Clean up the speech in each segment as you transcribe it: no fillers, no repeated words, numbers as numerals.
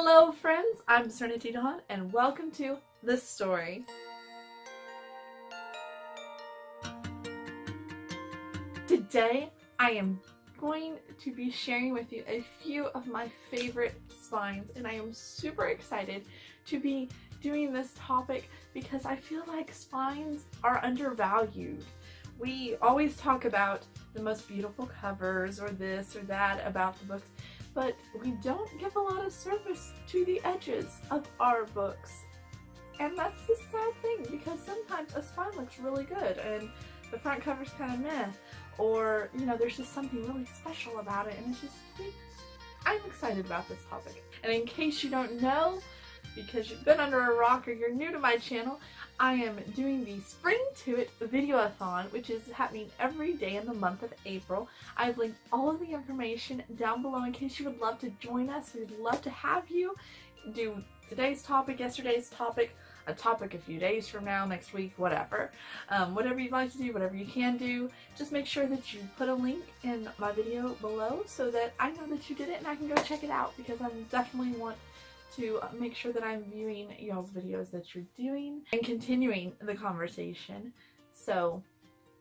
Hello friends, I'm Serenity Dawn and welcome to This Story. Today I am going to be sharing with you a few of my favorite spines, and I am super excited to be doing this topic because I feel like spines are undervalued. We always talk about the most beautiful covers or this or that about the books, but we don't give a lot of service to the edges of our books. And that's the sad thing, because sometimes a spine looks really good and the front cover's kind of meh, or you know, there's just something really special about it, and it's just, I'm excited about this topic. And in case you don't know, because you've been under a rock or you're new to my channel, I am doing the Spring to It Videoathon, which is happening every day in the month of April. I've linked all of the information down below in case you would love to join us. We'd love to have you do today's topic, yesterday's topic, a topic a few days from now, next week, whatever. Whatever you'd like to do, whatever you can do, just make sure that you put a link in my video below so that I know that you did it and I can go check it out, because I definitely want to make sure that I'm viewing y'all's videos that you're doing and continuing the conversation. So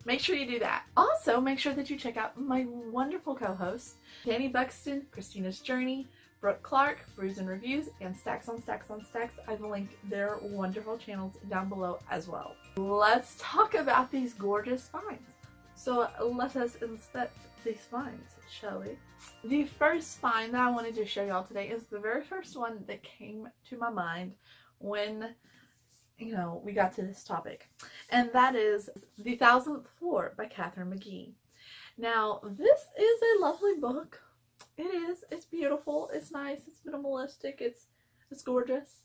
make sure you do that. Also, make sure that you check out my wonderful co-hosts, Danny Buxton, Christina's Journey, Brooke Clark, Brews and Reviews, and Stacks on Stacks on Stacks. I've linked their wonderful channels down below as well. Let's talk about these gorgeous spines. So let us inspect these spines, shall we? The first spine that I wanted to show y'all today is the very first one that came to my mind when, you know, we got to this topic. And that is The 1000th Floor by Katharine McGee. Now, this is a lovely book. It is. It's beautiful. It's nice. It's minimalistic. It's gorgeous.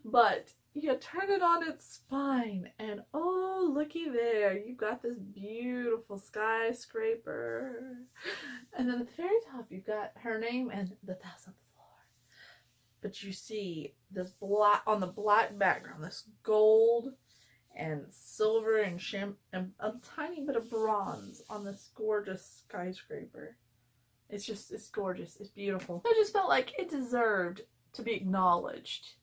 But you turn it on its spine and oh, looky there. You've got this beautiful skyscraper. And then at the very top, you've got her name and the 1000th floor. But you see this black, on the black background, this gold and silver and and a tiny bit of bronze on this gorgeous skyscraper. It's just, it's gorgeous. It's beautiful. I just felt like it deserved to be acknowledged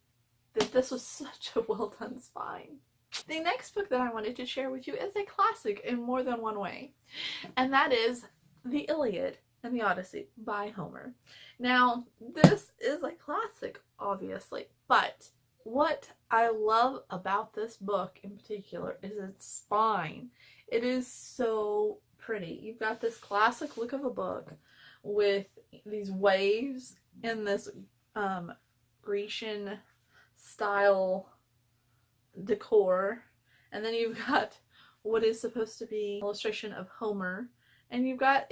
that this was such a well done spine. The next book that I wanted to share with you is a classic in more than one way, and that is The Iliad and the Odyssey by Homer. Now, this is a classic, obviously, but what I love about this book in particular is its spine. It is so pretty. You've got this classic look of a book with these waves in this Grecian style decor, and then you've got what is supposed to be an illustration of Homer, and you've got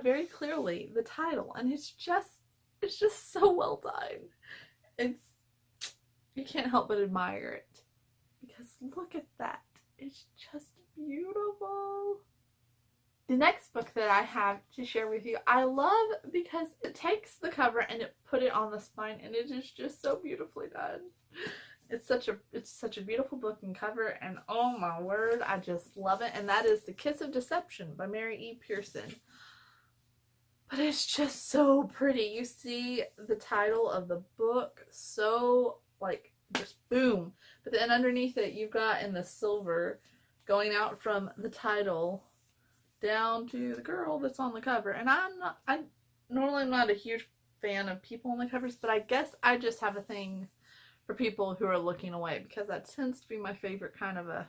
very clearly the title, and it's just so well done. You can't help but admire it, because look at that. It's just beautiful. The next book that I have to share with you, I love because it takes the cover and it put it on the spine, and it is just so beautifully done. It's such a beautiful book and cover, and oh my word, I just love it. And that is The Kiss of Deception by Mary E. Pearson. But it's just so pretty. You see the title of the book, so like just boom. But then underneath it, you've got in the silver going out from the title down to the girl that's on the cover. And I normally am not a huge fan of people on the covers, but I guess I just have a thing for people who are looking away, because that tends to be my favorite kind of a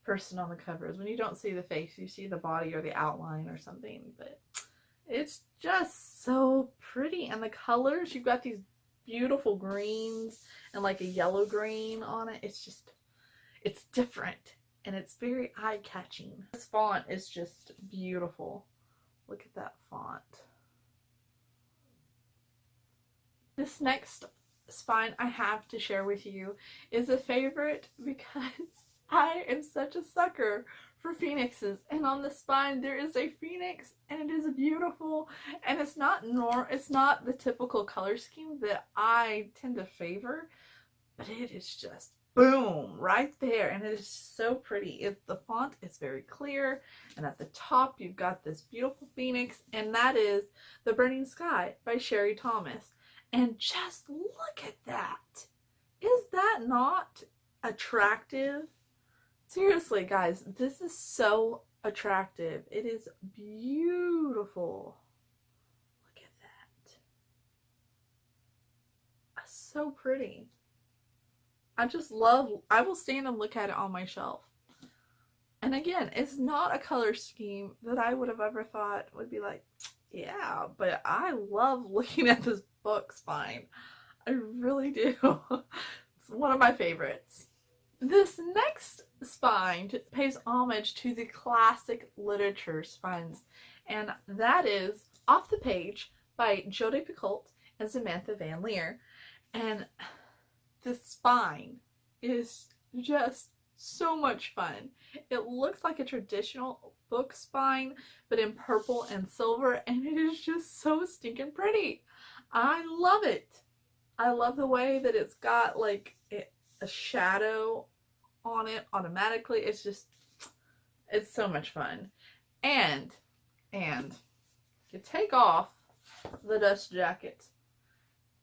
person on the covers. When you don't see the face, you see the body or the outline or something. But it's just so pretty, and the colors, you've got these beautiful greens and like a yellow green on it. It's different. And it's very eye-catching. This font is just beautiful. Look at that font. This next spine I have to share with you is a favorite because I am such a sucker for phoenixes. And on the spine there is a phoenix, and it is beautiful. And it's not the typical color scheme that I tend to favor, but it is just boom, right there, and it is so pretty. The font is very clear, and at the top you've got this beautiful phoenix, and that is The Burning Sky by Sherry Thomas. And just look at that. that not attractive? Seriously, guys, this is so attractive. It is beautiful. Look at that. So pretty. I will stand and look at it on my shelf. And again, it's not a color scheme that I would have ever thought would be like, yeah, but I love looking at this book spine. I really do. It's one of my favorites. This next spine pays homage to the classic literature spines, and that is Off the Page by Jodi Picoult and Samantha Van Leer. And the spine is just so much fun. It looks like a traditional book spine, but in purple and silver, and it is just so stinking pretty. I love it. I love the way that it's got like a shadow on it automatically. It's so much fun. And you take off the dust jacket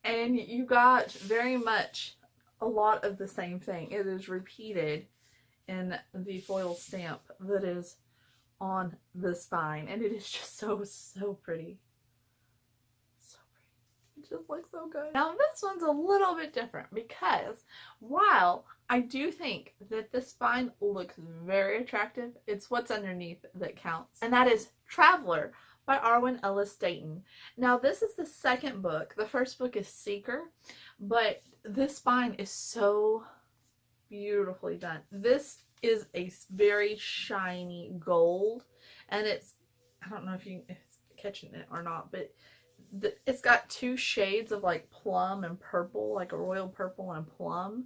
and you got very much a lot of the same thing. It is repeated in the foil stamp that is on the spine, and it is just so pretty. So pretty. It just looks so good. Now this one's a little bit different because while I do think that the spine looks very attractive, it's what's underneath that counts, and that is Traveler by Arwen Ellis Dayton. Now this is the second book. The first book is Seeker, but this spine is so beautifully done. This is a very shiny gold, and I don't know if it's catching it or not, but it's got two shades of like plum and purple, like a royal purple and a plum,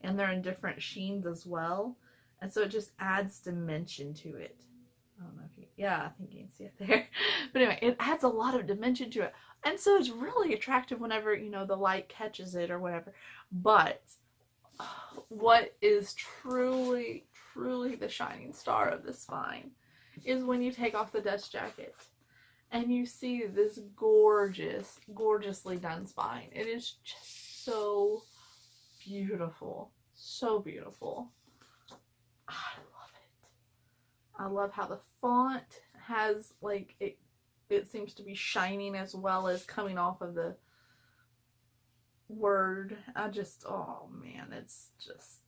and they're in different sheens as well, and so it just adds dimension to it. I don't know if I think you can see it there. But anyway, it adds a lot of dimension to it, and so it's really attractive whenever, you know, the light catches it or whatever. But what is truly the shining star of the spine is when you take off the dust jacket and you see this gorgeously done spine. It is just so beautiful. So beautiful. I love it. I love how the font has like it seems to be shining as well as coming off of the word. Oh man, it's just,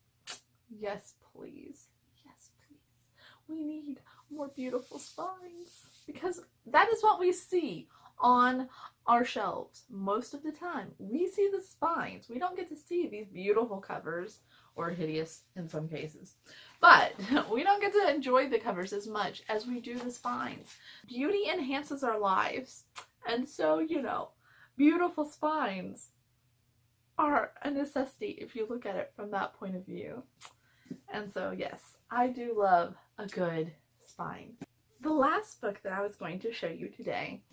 yes please, yes please. We need more beautiful spines, because that is what we see on our shelves most of the time. We see the spines. We don't get to see these beautiful covers, or hideous in some cases, but we don't get to enjoy the covers as much as we do the spines. Beauty enhances our lives, and so, you know, beautiful spines are a necessity if you look at it from that point of view. And so yes, I do love a good spine. The last book that I was going to show you today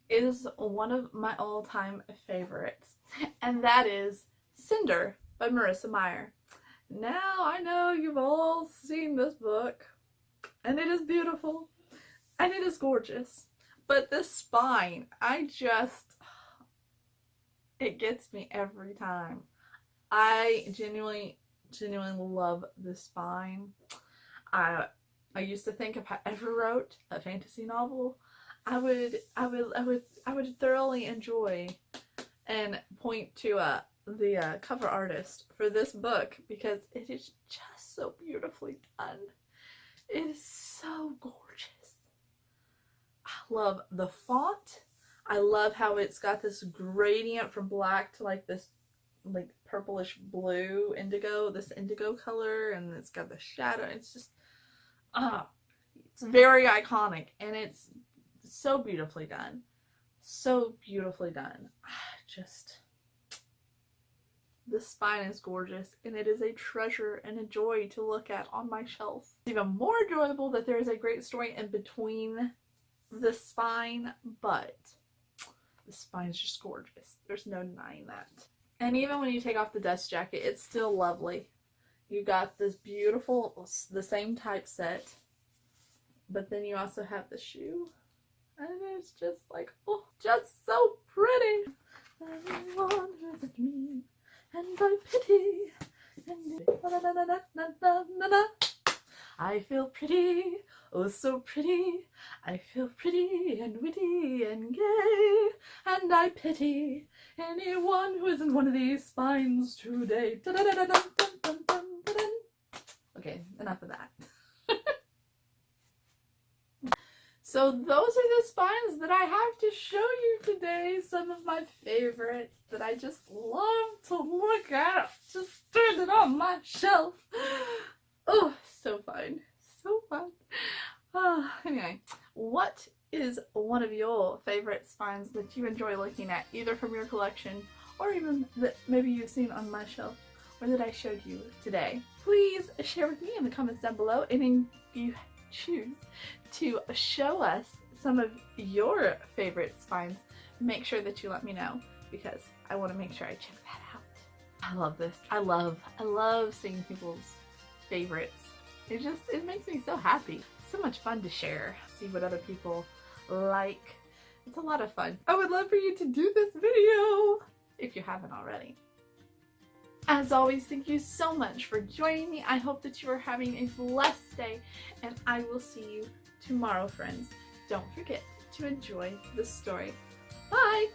is one of my all-time favorites, and that is Cinder by Marissa Meyer. Now I know you've all seen this book, and it is beautiful and it is gorgeous, but this spine, it gets me every time. I genuinely love this spine. I used to think if I ever wrote a fantasy novel, I would thoroughly enjoy and point to the cover artist for this book, because it is just so beautifully done. It is so gorgeous. I love the font. I love how it's got this gradient from black to like this like purplish blue indigo, this indigo color, and it's got the shadow. It's just it's very iconic, and it's so beautifully done. So beautifully done. This spine is gorgeous, and it is a treasure and a joy to look at on my shelf. It's even more enjoyable that there is a great story in between the spine, but the spine is just gorgeous. There's no denying that. And even when you take off the dust jacket, it's still lovely. You got this beautiful, the same typeset, but then you also have the shoe, and it's just like, oh, just so pretty. Everyone who's at me, and I pity I feel pretty, oh so pretty. I feel pretty and witty and gay, and I pity anyone who isn't one of these spines today. Okay, enough of that. So those are the spines that I have to show you today. Some of my favorites that I just love to look at. Just stand it on my shelf. Oh, so fun. So fun. Anyway, what is one of your favorite spines that you enjoy looking at, either from your collection or even that maybe you've seen on my shelf or that I showed you today? Please share with me in the comments down below, and if you choose to show us some of your favorite spines, make sure that you let me know, because I want to make sure I check that out. I love this. I love seeing people's favorites. It makes me so happy. It's so much fun to share, see what other people like. It's a lot of fun. I would love for you to do this video if you haven't already. As always, thank you so much for joining me. I hope that you are having a blessed day, and I will see you tomorrow, friends. Don't forget to enjoy the story. Bye!